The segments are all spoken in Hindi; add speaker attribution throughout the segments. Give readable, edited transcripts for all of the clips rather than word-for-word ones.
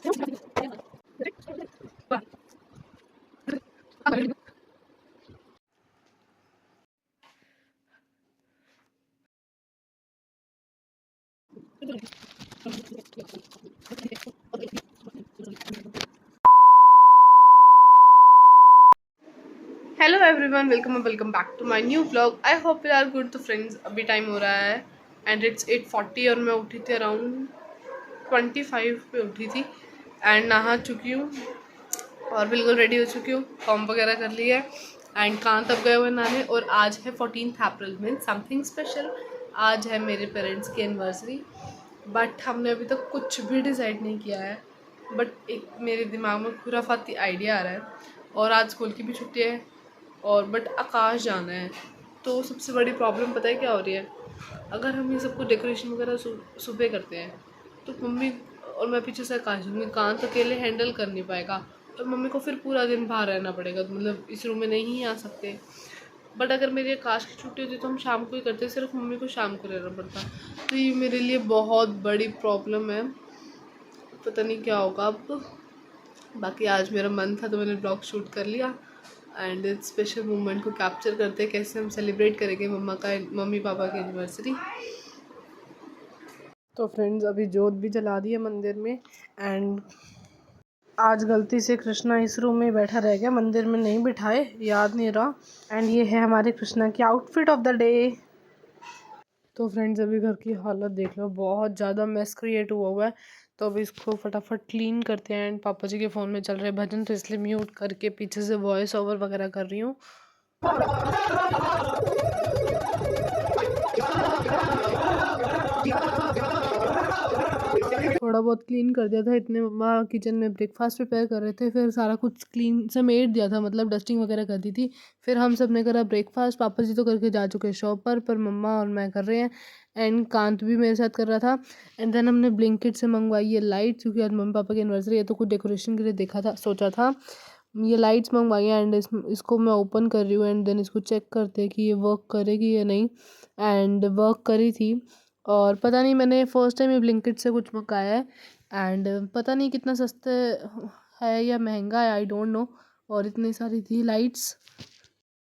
Speaker 1: Hello everyone, welcome back to my new vlog. I hope you are good. तो फ्रेंड्स, अभी टाइम हो रहा है एंड इट्स 8:40 और मैं उठी थी अराउंड 25 पे उठी थी एंड नहा चुकी हूँ और बिल्कुल रेडी हो चुकी हूँ। फॉर्म वगैरह कर लिया है एंड कहाँ तब गए हुए नहाने। और आज है 14 अप्रैल, मीन समथिंग स्पेशल। आज है मेरे पेरेंट्स की एनिवर्सरी, बट हमने अभी तक कुछ भी डिसाइड नहीं किया है। बट एक मेरे दिमाग में खुराफाती आइडिया आ रहा है। और आज स्कूल की भी छुट्टी है और बट आकाश जाना है। तो सबसे बड़ी प्रॉब्लम पता है क्या हो रही है? अगर हम ये सब कुछ डेकोरेशन वगैरह सुबह करते हैं तो मम्मी और मैं पीछे से आकाश दूँगी, कांत अकेले हैंडल कर नहीं पाएगा और मम्मी को फिर पूरा दिन बाहर रहना पड़ेगा, तो मतलब इस रूम में नहीं आ सकते। बट अगर मेरी आकाश की छुट्टी होती तो हम शाम को ही करते, सिर्फ मम्मी को शाम को रहना पड़ता। तो ये मेरे लिए बहुत बड़ी प्रॉब्लम है, पता नहीं क्या होगा अब। बाकी आज मेरा मन था तो मैंने ब्लॉग शूट कर लिया एंड इस स्पेशल मोमेंट को कैप्चर करते हैं, कैसे हम सेलिब्रेट करेंगे मम्मी पापा की एनिवर्सरी। तो फ्रेंड्स, अभी जोत भी जला दी है मंदिर में एंड आज गलती से कृष्णा इस रूम में बैठा रह गया, मंदिर में नहीं बिठाए, याद नहीं रहा। एंड ये है हमारे कृष्णा की आउटफिट ऑफ द डे। तो फ्रेंड्स, अभी घर की हालत देख लो, बहुत ज़्यादा मेस क्रिएट हुआ है। तो अभी इसको फटाफट क्लीन करते हैं एंड पापा जी के फ़ोन में चल रहे भजन, तो इसलिए म्यूट करके पीछे से वॉइस ओवर वगैरह कर रही हूँ। थोड़ा बहुत क्लीन कर दिया था, इतने मम्मा किचन में ब्रेकफास्ट प्रिपेयर कर रहे थे, फिर सारा कुछ क्लीन समेट दिया था, मतलब डस्टिंग वगैरह कर दी थी। फिर हम सब ने करा ब्रेकफास्ट, पापा जी तो करके जा चुके शॉप पर मम्मा और मैं कर रहे हैं एंड कांत भी मेरे साथ कर रहा था। एंड देन हमने ब्लिंकिट से मंगवाई ये लाइट, क्योंकि आज मम्मी पापा की एनिवर्सरी है तो कुछ डेकोरेशन के लिए देखा था, सोचा था ये लाइट्स मंगवाई है। एंड इसको मैं ओपन कर रही हूँ एंड देन इसको चेक करते हैं कि ये वर्क करेगी या नहीं। एंड वर्क करी थी। और पता नहीं, मैंने फ़र्स्ट टाइम ये ब्लिंकिट से कुछ मंगाया है एंड पता नहीं कितना सस्ते है या महंगा है, आई डोंट नो। और इतनी सारी थी लाइट्स।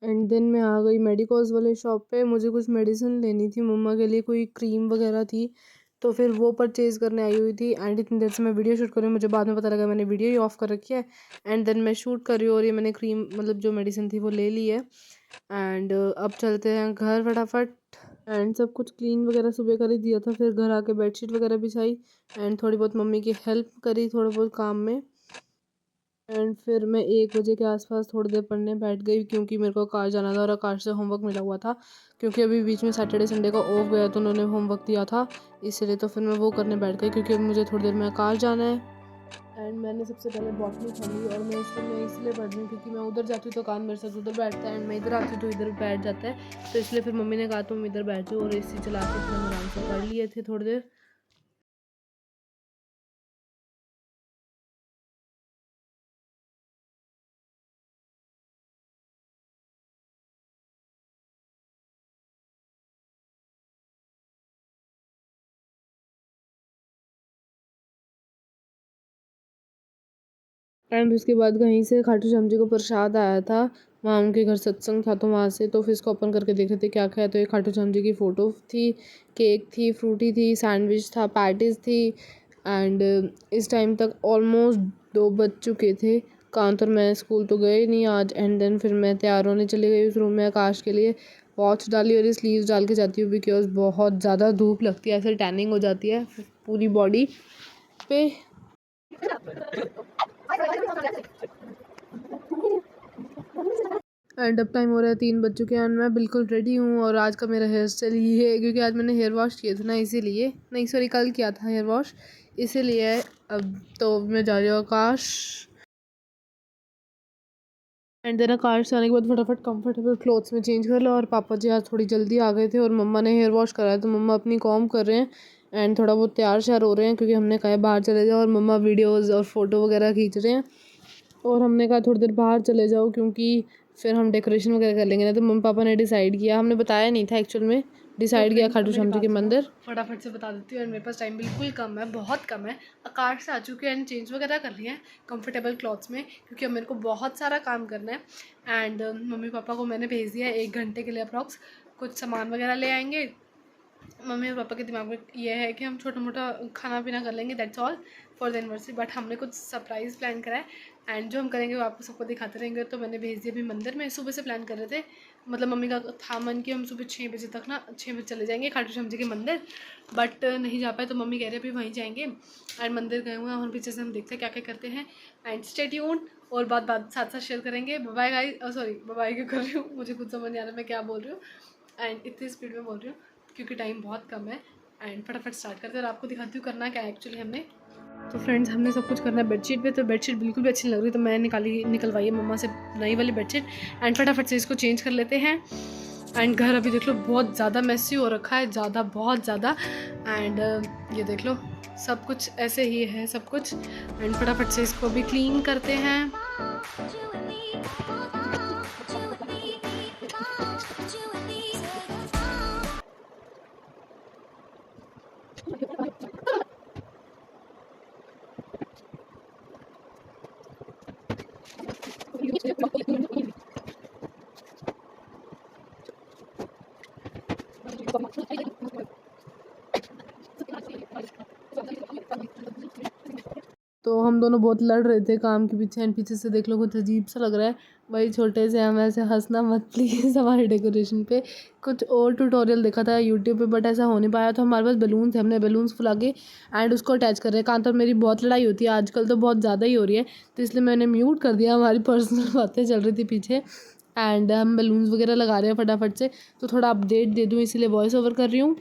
Speaker 1: एंड देन मैं आ गई मेडिकोज वाले शॉप पे, मुझे कुछ मेडिसिन लेनी थी, मम्मा के लिए कोई क्रीम वगैरह थी, तो फिर वो परचेज़ करने आई हुई थी। एंड इतनी देर से मैं वीडियो शूट कर रही हूँ, मुझे बाद में पता लगा मैंने वीडियो ही ऑफ कर रखी है। एंड देन मैं शूट कर रही हूँ और ये मैंने क्रीम, मतलब जो मेडिसिन थी वो ले ली है। एंड अब चलते हैं घर फटाफट। एंड सब कुछ क्लीन वगैरह सुबह कर ही दिया था, फिर घर आके बेडशीट वगैरह बिछाई एंड थोड़ी बहुत मम्मी की हेल्प करी थोड़ा बहुत काम में। एंड फिर मैं 1 बजे के आसपास थोड़ी देर पढ़ने बैठ गई, क्योंकि मेरे को आकाश जाना था और आकाश से होमवर्क मिला हुआ था, क्योंकि अभी बीच में सैटरडे संडे का ऑफ गया तो उन्होंने होमवर्क दिया था, इसलिए तो फिर मैं वो करने बैठ गई, क्योंकि अभी मुझे थोड़ी देर में आकाश जाना है। एंड मैंने सबसे पहले बॉटनी खोली और मैं इसलिए पढ़ रही हूँ क्योंकि मैं उधर जाती हूँ तो कान मेरे साथ उधर बैठता है एंड मैं इधर आती हूँ तो इधर बैठ जाता है, तो इसलिए फिर मम्मी ने कहा तुम इधर बैठ जाओ, और एसी चला के फिर हम आराम से पढ़ लिए थे थोड़ी देर। एंड उसके बाद कहीं से खाटू श्याम जी को प्रसाद आया था, वहाँ उनके घर सत्संग था तो वहाँ से, तो फिर इसको ओपन करके देख रहे थे क्या क्या है। तो ये खाटू श्याम जी की फ़ोटो थी, केक थी, फ्रूटी थी, सैंडविच था, पैटीज़ थी। एंड इस टाइम तक ऑलमोस्ट 2 बज चुके थे। कांत और मैं स्कूल तो गए नहीं आज। एंड देन फिर मैं तैयार होने चली गई उस रूम में आकाश के लिए, वॉच डाली और स्लीव्स डाल के जाती हूँ बिकॉज बहुत ज़्यादा धूप लगती है, ऐसे टैनिंग हो जाती है पूरी बॉडी पे। एंड अब टाइम हो रहा है 3 बज चुके हैं एंड मैं बिल्कुल रेडी हूँ। और आज का मेरा हेयर स्टाइल ये है, क्योंकि आज मैंने हेयर वॉश किया था ना, इसीलिए, नहीं सॉरी कल किया था हेयर वॉश, इसीलिए। अब तो मैं जा रही हूँ आकाश। एंड देन आकाश से आने के बाद फटाफट कंफर्टेबल क्लोथ्स में चेंज कर लो। और पापा जी आज थोड़ी जल्दी आ गए थे और मम्मा ने हेयर वॉश कराया तो मम्मा अपनी कॉम्ब कर रहे हैं एंड थोड़ा बहुत तैयार श्यार हो रहे हैं, क्योंकि हमने कहा बाहर चले जाओ, और मम्मा वीडियोज़ और फ़ोटो वगैरह खींच रहे हैं। और हमने कहा थोड़ी देर बाहर चले जाओ, क्योंकि फिर हम डेकोरेशन वगैरह कर लेंगे ना। तो मम्मी पापा ने डिसाइड किया, हमने बताया नहीं था एक्चुअल में, डिसाइड किया खाटू श्याम जी के मंदिर। फटाफट से बता देती हूँ, एंड मेरे पास टाइम बिल्कुल कम है, बहुत कम है। आकाश से आ चुके हैं एंड चेंज वगैरह कर लिया है कंफर्टेबल क्लॉथ्स में, क्योंकि अब मेरे को बहुत सारा काम करना है। एंड मम्मी पापा को मैंने भेज दिया है 1 घंटे के लिए अप्रॉक्स, कुछ सामान वगैरह ले आएंगे। मम्मी और पापा के दिमाग में ये है कि हम छोटा मोटा खाना पीना कर लेंगे, that's all for the anniversary. But हमने कुछ सरप्राइज़ प्लान करा है, एंड जो हम करेंगे वो आपको सबको दिखाते रहेंगे। तो मैंने भेज दिया अभी मंदिर में, सुबह से प्लान कर रहे थे, मतलब मम्मी का था मन कि हम सुबह 6 बजे तक ना 6 बजे चले जाएंगे खाटू श्याम जी के मंदिर, बट नहीं जा पाए। तो मम्मी कह रहे अभी वहीं जाएंगे, एंड मंदिर गए हुए हैं और पीछे से हम देखते हैं क्या क्या करते हैं। एंड स्टे ट्यून्ड, और बात साथ साथ शेयर करेंगे। बाय गाइस, सॉरी बाय क्यों कर रही हूँ, मुझे खुद समझ नहीं आ रहा मैं क्या बोल रही हूँ, एंड इतनी स्पीड में बोल रही हूँ क्योंकि टाइम बहुत कम है। एंड फटाफट स्टार्ट करते हैं और आपको दिखाती हूँ करना क्या है एक्चुअली हमने। तो फ्रेंड्स, हमने सब कुछ करना है बेडशीट पे, तो बेडशीट बिल्कुल भी अच्छी नहीं लग रही, तो मैंने निकलवाई है मम्मा से नई वाली बेडशीट। एंड फटाफट से इसको चेंज कर लेते हैं। एंड घर अभी देख लो बहुत ज़्यादा मैसी हो रखा है, ज़्यादा बहुत ज़्यादा। एंड ये देख लो सब कुछ ऐसे ही है सब कुछ। एंड फटाफट से इसको भी क्लीन करते हैं। तो हम दोनों बहुत लड़ रहे थे काम के पीछे, एंड पीछे से देख लो कुछ अजीब सा लग रहा है भाई, छोटे से हम ऐसे हंसना मत प्लीज़ हमारे डेकोरेशन पे। कुछ और ट्यूटोरियल देखा था यूट्यूब पे, बट ऐसा हो नहीं पाया। तो हमारे पास बैलून थे, हमने बैलून्स फुला के एंड उसको अटैच कर रहे हैं। कांता और मेरी बहुत लड़ाई होती है आजकल, तो बहुत ज़्यादा ही हो रही है, तो इसलिए मैंने म्यूट कर दिया, हमारी पर्सनल बातें चल रही थी पीछे। एंड हम बैलून्स वगैरह लगा रहे हैं फटाफट से, तो थोड़ा अपडेट दे दूँ इसीलिए वॉइस ओवर कर रही हूँ।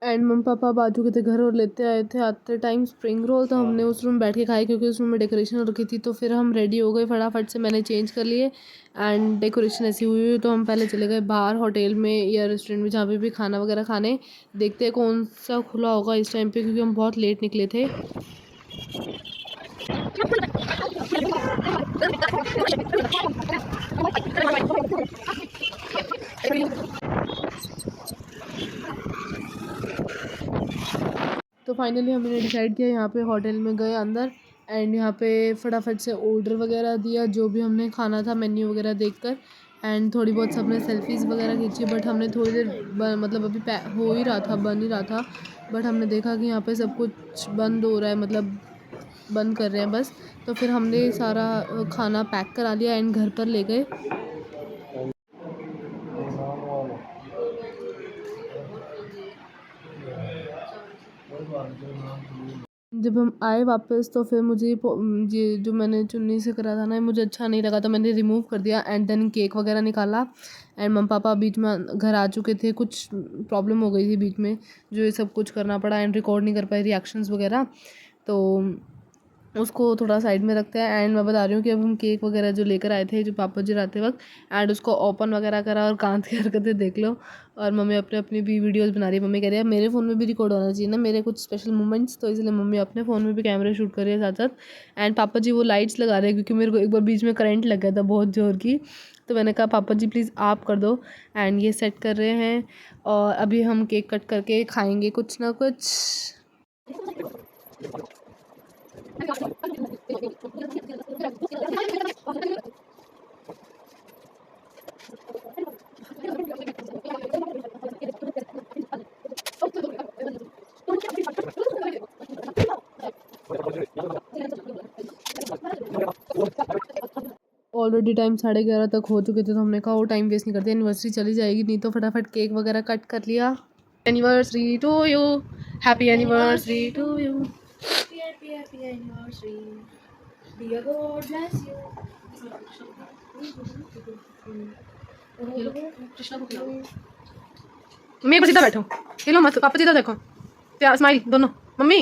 Speaker 1: एंड मम्मी पापा अब आ चुके थे घर और लेते आए थे आते टाइम स्प्रिंग रोल, तो हमने उस रूम बैठ के खाए क्योंकि उस रूम में डेकोरेशन हो रखी थी। तो फिर हम रेडी हो गए फटाफट से, मैंने चेंज कर लिए एंड डेकोरेशन ऐसी हुई हुई, तो हम पहले चले गए बाहर होटल में या रेस्टोरेंट में, जहाँ पे भी खाना वगैरह खाने। देखते हैं कौन सा खुला होगा इस टाइम पे, क्योंकि हम बहुत लेट निकले थे। तो फाइनली हमने डिसाइड किया, यहाँ पे होटल में गए अंदर, एंड यहाँ पे फटाफट से ऑर्डर वगैरह दिया जो भी हमने खाना था, मेन्यू वगैरह देखकर। एंड थोड़ी बहुत सबने सेल्फीज़ वगैरह खींची, बट हमने थोड़ी देर मतलब अभी हो ही रहा था, बन ही रहा था, बट हमने देखा कि यहाँ पे सब कुछ बंद हो रहा है, मतलब बंद कर रहे हैं बस। तो फिर हमने सारा खाना पैक करा लिया एंड घर पर ले गए। जब हम आए वापस, तो फिर मुझे ये जो मैंने चुन्नी से करा था ना, मुझे अच्छा नहीं लगा, तो मैंने रिमूव कर दिया। एंड देन केक वगैरह निकाला, एंड मम्मी पापा बीच में घर आ चुके थे, कुछ प्रॉब्लम हो गई थी बीच में, जो ये सब कुछ करना पड़ा, एंड रिकॉर्ड नहीं कर पाए रिएक्शंस वगैरह, तो उसको थोड़ा साइड में रखते हैं। एंड मैं बता रही हूँ कि अब हम केक वगैरह जो लेकर आए थे, जो पापा जी आते वक्त, एंड उसको ओपन वगैरह करा, और कांत की हरकतें देख लो। और मम्मी अपने अपनी भी वीडियोस बना रही है। मम्मी कह रही है मेरे फ़ोन में भी रिकॉर्ड होना चाहिए ना मेरे कुछ स्पेशल मोमेंट्स, तो इसलिए मम्मी अपने फ़ोन में भी कैमरे शूट कर रही है साथ साथ। एंड पापा जी वो लाइट्स लगा रहे हैं, क्योंकि मेरे को एक बार बीच में करंट लग गया था बहुत ज़ोर की, तो मैंने कहा पापा जी प्लीज़ आप कर दो। एंड ये सेट कर रहे हैं, और अभी हम केक कट करके खाएँगे कुछ ना कुछ। ऑलरेडी टाइम 11:30 तक हो चुके थे, तो हमने कहा वो टाइम वेस्ट नहीं करते, एनिवर्सरी चली जाएगी, नहीं तो फटाफट केक वगैरह कट कर लिया। Anniversary to you, happy anniversary to you.
Speaker 2: Happy anniversary. Dear God bless you.
Speaker 1: Krishna को खिलाओ। मम्मी एक बार सीधा बैठो, खेलो मत, पापा जी इधर देखो, प्यार स्माइल दोनों। मम्मी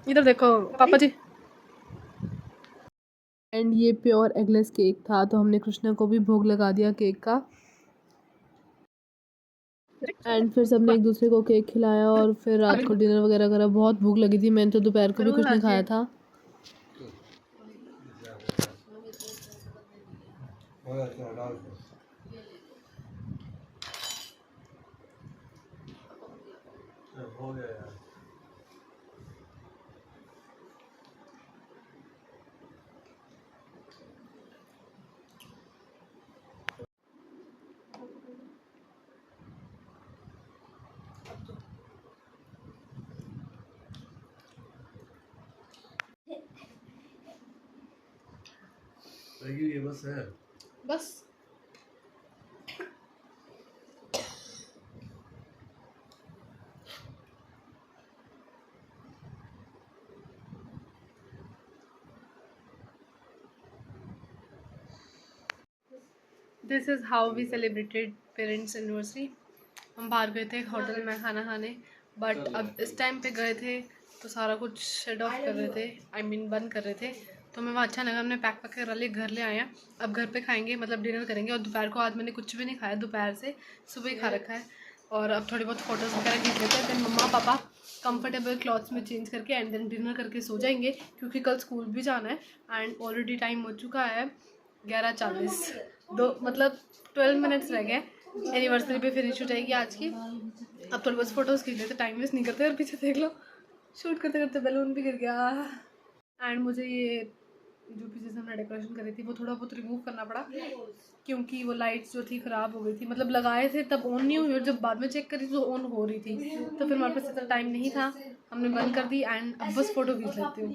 Speaker 1: इधर देखो पापा जी। एंड ये प्योर एगलेस केक था, तो हमने कृष्णा को भी भोग लगा दिया केक का। एंड फिर सबने एक दूसरे को केक खिलाया और फिर रात को डिनर वगैरह करा। बहुत भूख लगी थी, मैंने तो दोपहर को भी कुछ नहीं खाया था।
Speaker 3: ये बस है
Speaker 1: बस this is how we celebrated parents anniversary. हम बाहर गए थे होटल में खाना खाने, बट अब इस टाइम पे गए थे तो सारा कुछ शट ऑफ कर रहे थे, आई मीन बंद कर रहे थे। तो हमें वहाँ अच्छा लगा, हमने पैक वगैरह ले घर ले आए हैं। अब घर पे खाएंगे, मतलब डिनर करेंगे। और दोपहर को आज मैंने कुछ भी नहीं खाया, दोपहर से सुबह ही खा रखा है। और अब थोड़ी बहुत फ़ोटोज़ वगैरह खींच लेते हैं, देन मम्मा पापा कंफर्टेबल क्लॉथ्स में चेंज करके एंड देन डिनर करके सो जाएंगे, क्योंकि कल स्कूल भी जाना है। एंड ऑलरेडी टाइम हो चुका है 11:40, दो मतलब 12 मिनट्स रह गए, एनिवर्सरी पे फिनिश हो जाएगी आज की। अब थोड़ी बहुत फ़ोटोज़ खींच लेते, टाइम वेस्ट नहीं करते। और पीछे देख लो, शूट करते करते बैलून भी गिर गया। एंड मुझे ये जो पीछे से हमने डेकोरेशन करी थी वो थोड़ा बहुत रिमूव करना पड़ा, क्योंकि वो लाइट्स जो थी ख़राब हो गई थी। मतलब लगाए थे तब ऑन नहीं हुई, और जब बाद में चेक करी तो ऑन हो रही थी। तो फिर हमारे पास इतना टाइम नहीं था, हमने बंद कर दी। एंड अब बस फ़ोटो खींच लेती हूँ।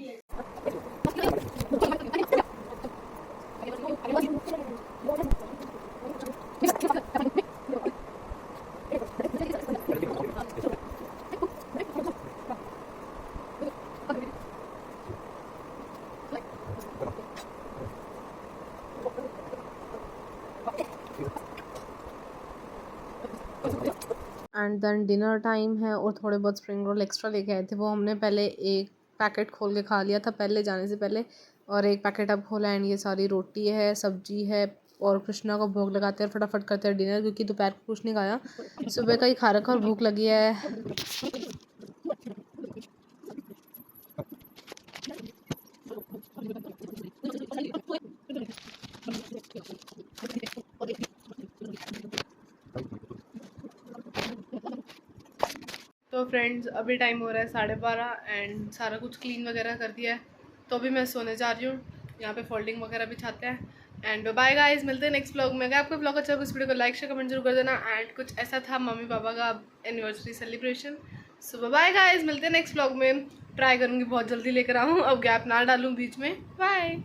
Speaker 1: एंड देन डिनर टाइम है, और थोड़े बहुत स्प्रिंग रोल एक्स्ट्रा लेके आए थे, वो हमने पहले एक पैकेट खोल के खा लिया था पहले जाने से पहले, और एक पैकेट अब खोला। एंड ये सारी रोटी है, सब्जी है, और कृष्णा को भोग लगाते हैं, फटाफट करते हैं डिनर, क्योंकि दोपहर को कुछ नहीं खाया, सुबह का ही खा रखा और भूख लगी है। तो फ्रेंड्स अभी टाइम हो रहा है 12:30 एंड सारा कुछ क्लीन वगैरह कर दिया है, तो अभी मैं सोने जा रही हूँ। यहाँ पे फोल्डिंग वगैरह भी चाहते हैं। एंड बाय गाइस, मिलते हैं नेक्स्ट व्लॉग में। अगर आपको व्लॉग अच्छा हो इस वीडियो को लाइक शेयर कमेंट जरूर कर देना। एंड कुछ ऐसा था मम्मी पापा का एनिवर्सरी सेलिब्रेशन। सो बाय गाइस, मिलते हैं नेक्स्ट व्लॉग में। ट्राई करूँगी बहुत जल्दी लेकर आऊँ, अब गैप ना डालूँ बीच में। बाय।